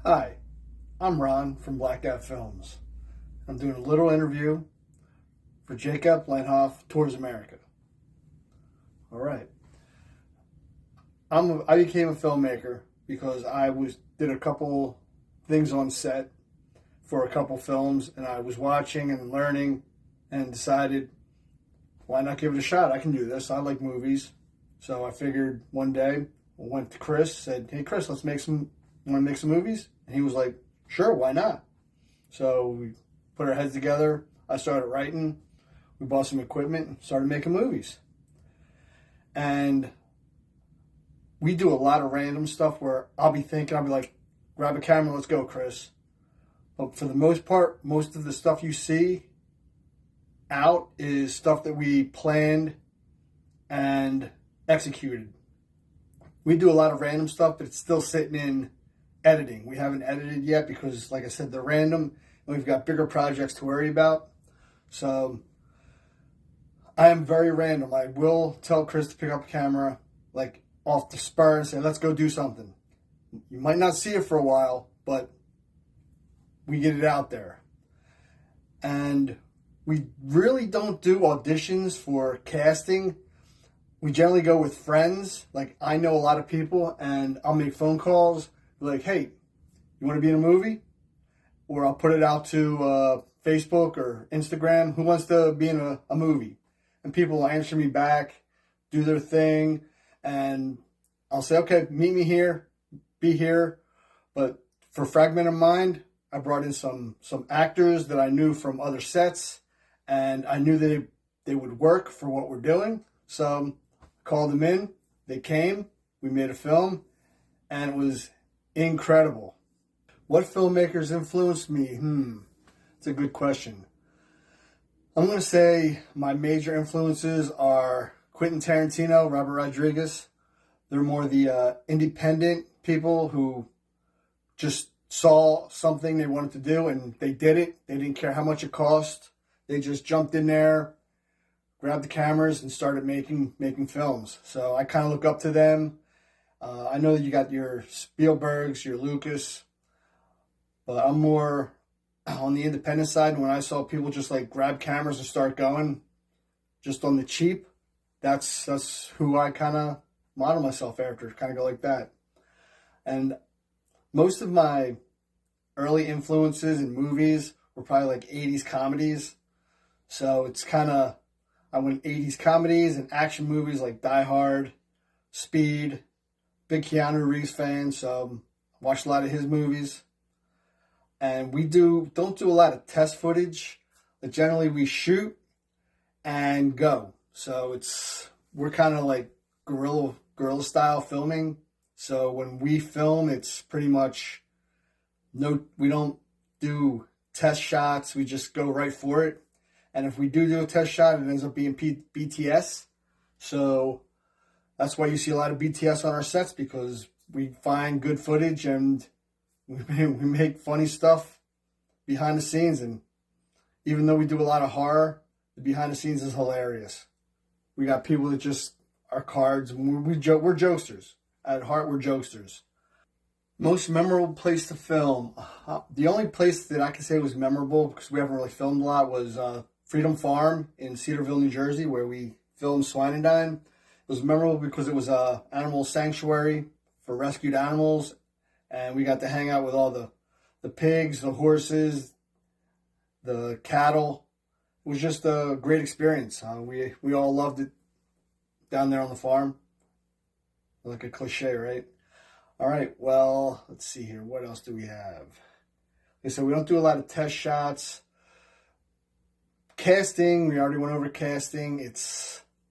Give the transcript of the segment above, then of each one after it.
Hi, I'm Ron from Blacked Out Films. I'm doing a little interview for Jacob Lenhoff Tours America. All right. I became a filmmaker because did a couple things on set for a couple films, and I was watching and learning and decided, why not give it a shot? I can do this. I like movies. So I figured one day, I went to Chris, said, hey Chris, want to make some movies? And he was like, sure, why not? So we put our heads together. I started writing. We bought some equipment and started making movies. And we do a lot of random stuff where I'll be like, grab a camera, let's go, Chris. But for the most part, most of the stuff you see out is stuff that we planned and executed. We do a lot of random stuff, but it's still sitting in editing. We haven't edited yet because, like I said, they're random and we've got bigger projects to worry about. So I am very random. I will tell Chris to pick up a camera like off the spur and say, let's go do something. You might not see it for a while, but we get it out there. And we really don't do auditions for casting. We generally go with friends. Like, I know a lot of people and I'll make phone calls like, hey, you want to be in a movie? Or I'll put it out to Facebook or Instagram. Who wants to be in a movie? And people will answer me back, do their thing. And I'll say, okay, meet me here, be here. But for Fragmented Mind, I brought in some actors that I knew from other sets. And I knew that they would work for what we're doing. So I called them in. They came. We made a film. And it was incredible. What filmmakers influenced me? It's a good question. I'm going to say my major influences are Quentin Tarantino, Robert Rodriguez. They're more the independent people who just saw something they wanted to do and they did it. They didn't care how much it cost. They just jumped in there, grabbed the cameras, and started making films. So I kind of look up to them. I know that you got your Spielbergs, your Lucas, but I'm more on the independent side. And when I saw people just like grab cameras and start going, just on the cheap, that's who I kind of model myself after, kind of go like that. And most of my early influences in movies were probably like 80s comedies. So it's kind of, I went 80s comedies and action movies like Die Hard, Speed, big Keanu Reeves fan, so watched a lot of his movies. And we don't do a lot of test footage, but generally we shoot and go. So we're kind of like guerrilla style filming. So when we film, it's pretty much we don't do test shots. We just go right for it. And if we do a test shot, it ends up being BTS. So that's why you see a lot of BTS on our sets, because we find good footage and we make funny stuff behind the scenes. And even though we do a lot of horror, the behind the scenes is hilarious. We got people that just are cards, and we're jokesters. At heart, we're jokesters. Most memorable place to film. The only place that I can say was memorable, because we haven't really filmed a lot, was Freedom Farm in Cedarville, New Jersey, where we filmed Swine and Dine. It was memorable because it was an animal sanctuary for rescued animals, and we got to hang out with all the pigs, the horses, the cattle. It was just a great experience. We all loved it down there on the farm. Like a cliche, right? All right, well, let's see here. What else do we have? Okay, so we don't do a lot of test shots. Casting, we already went over casting.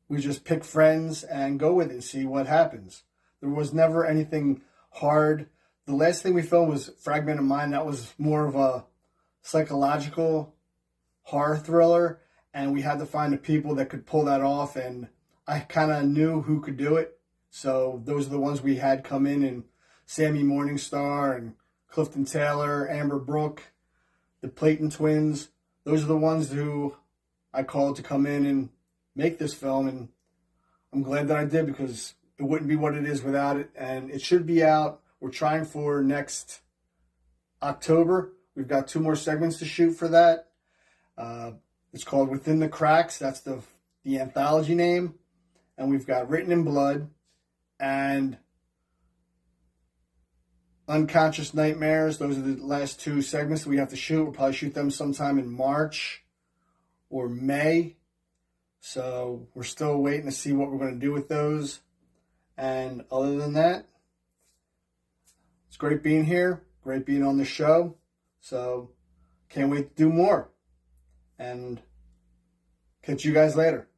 We just pick friends and go with it and see what happens. There was never anything hard. The last thing we filmed was Fragmented Mind. That was more of a psychological horror thriller, and we had to find the people that could pull that off, and I kind of knew who could do it. So those are the ones we had come in, and Sammy Morningstar and Clifton Taylor, Amber Brooke, the Playton twins. Those are the ones who I called to come in and make this film, and I'm glad that I did, because it wouldn't be what it is without it, and it should be out. We're trying for next October. We've got 2 more segments to shoot for that. It's called Within the Cracks. That's the anthology name. And we've got Written in Blood and Unconscious Nightmares. Those are the last 2 segments that we have to shoot. We'll probably shoot them sometime in March or May. So we're still waiting to see what we're going to do with those. And other than that, it's great being here. Great being on the show. So can't wait to do more. And catch you guys later.